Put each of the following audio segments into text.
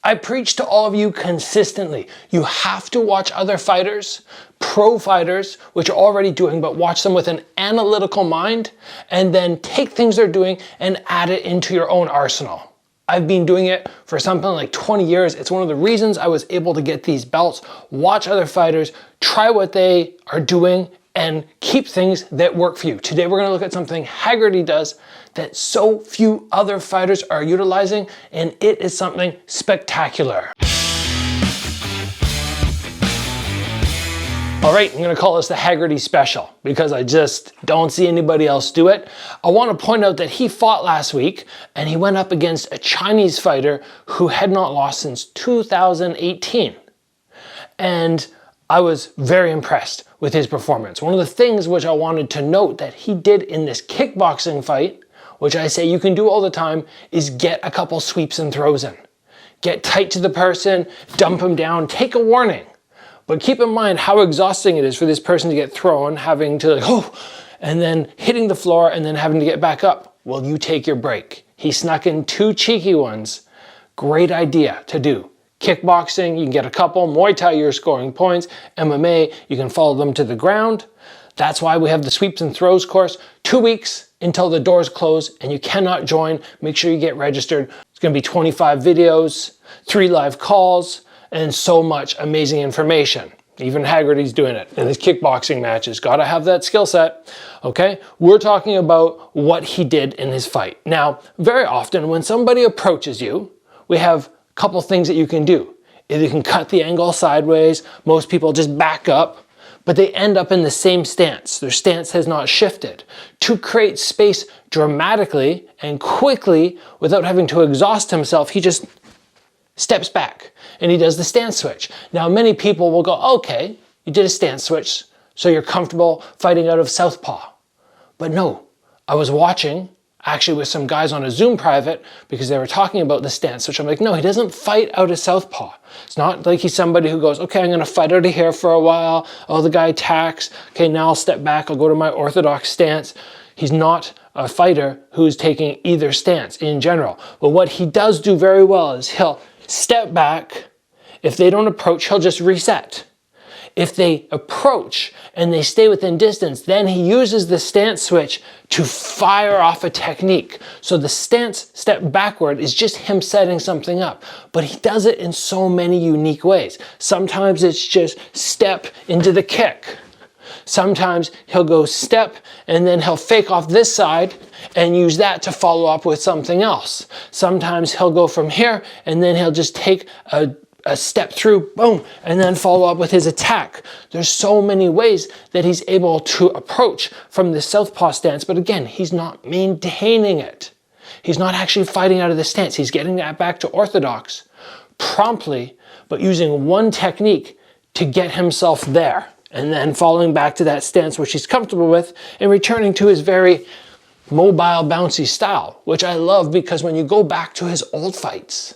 I preach to all of you consistently. You have to watch other fighters, pro fighters, which are already doing, but watch them with an analytical mind and then take things they're doing and add it into your own arsenal. I've been doing it for something like 20 years. It's one of the reasons I was able to get these belts. Watch other fighters, try what they are doing, and keep things that work for you. Today we're gonna look at something Haggerty does that so few other fighters are utilizing, and it is something spectacular. All right, I'm gonna call this the Haggerty special because I just don't see anybody else do it. I wanna point out that he fought last week and he went up against a Chinese fighter who had not lost since 2018. And I was very impressed with his performance. One of the things which I wanted to note that he did in this kickboxing fight, which I say you can do all the time, is get a couple sweeps and throws in. Get tight to the person, dump him down, take a warning. But keep in mind how exhausting it is for this person to get thrown, having to and then hitting the floor and then having to get back up. Well, you take your break. He snuck in 2 cheeky ones. Great idea to do. Kickboxing, you can get a couple. Muay Thai, you're scoring points. MMA, you can follow them to the ground. That's why we have the sweeps and throws course. 2 weeks until the doors close and you cannot join. Make sure you get registered. It's gonna be 25 videos, 3 live calls, and so much amazing information. Even Haggerty's doing it in his kickboxing matches. Gotta have that skill set, okay? We're talking about what he did in his fight. Now, very often when somebody approaches you, we have a couple things that you can do. Either you can cut the angle sideways, most people just back up, but they end up in the same stance. Their stance has not shifted. To create space dramatically and quickly without having to exhaust himself, he just steps back and he does the stance switch. Now, many people will go, okay, you did a stance switch, so you're comfortable fighting out of southpaw. But no, I was watching actually with some guys on a Zoom private because they were talking about the stance switch. I'm like, no, he doesn't fight out of southpaw. It's not like he's somebody who goes, okay, I'm gonna fight out of here for a while. Oh, the guy attacks. Okay, now I'll step back. I'll go to my orthodox stance. He's not a fighter who's taking either stance in general. But what he does do very well is he'll step back. If they don't approach, he'll just reset. If they approach and they stay within distance, then he uses the stance switch to fire off a technique. So the stance step backward is just him setting something up, but he does it in so many unique ways. Sometimes it's just step into the kick. Sometimes he'll go step and then he'll fake off this side and use that to follow up with something else. Sometimes he'll go from here and then he'll just take a step through, boom, and then follow up with his attack. There's so many ways that he's able to approach from the southpaw stance, but again, he's not maintaining it. He's not actually fighting out of the stance. He's getting that back to orthodox promptly, but using one technique to get himself there, and then falling back to that stance which he's comfortable with and returning to his very mobile, bouncy style, which I love because when you go back to his old fights,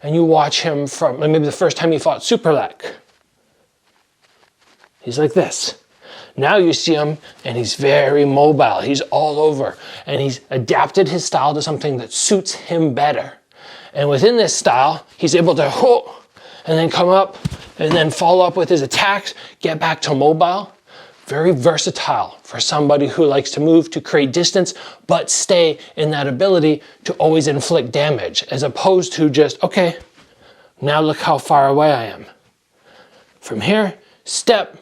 and you watch him from, like maybe the first time he fought Superlek, he's like this. Now you see him and he's very mobile. He's all over and he's adapted his style to something that suits him better. And within this style, he's able to and then come up and then follow up with his attacks, get back to mobile. Very versatile for somebody who likes to move to create distance, but stay in that ability to always inflict damage, as opposed to just, okay, now look how far away I am. From here, step,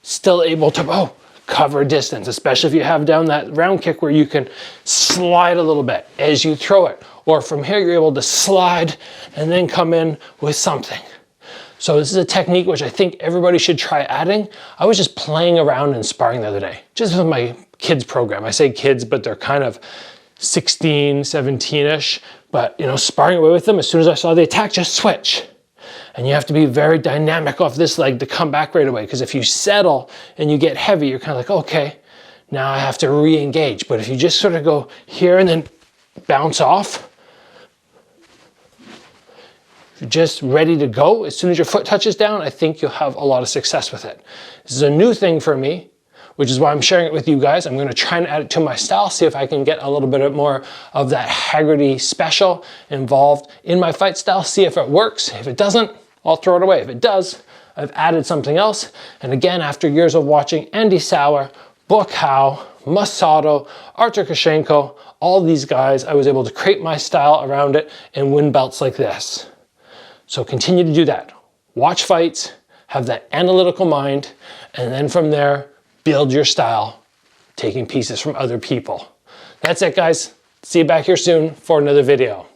still able to, cover distance, especially if you have down that round kick where you can slide a little bit as you throw it. Or from here, you're able to slide and then come in with something. So this is a technique which I think everybody should try adding. I was just playing around and sparring the other day, just with my kids program. I say kids, but they're kind of 16, 17-ish, but sparring away with them. As soon as I saw the attack, just switch. And you have to be very dynamic off this leg to come back right away. Because if you settle and you get heavy, you're kind of like, okay, now I have to re-engage. But if you just sort of go here and then bounce off, you're just ready to go. As soon as your foot touches down, I think you'll have a lot of success with it. This is a new thing for me, which is why I'm sharing it with you guys. I'm gonna try and add it to my style, see if I can get a little bit more of that Haggerty special involved in my fight style, see if it works. If it doesn't, I'll throw it away. If it does, I've added something else. And again, after years of watching Andy Sauer, Buakaw, Masato, Artur Kashenko, all these guys, I was able to create my style around it and win belts like this. So continue to do that. Watch fights, have that analytical mind, and then from there, build your style, taking pieces from other people. That's it, guys. See you back here soon for another video.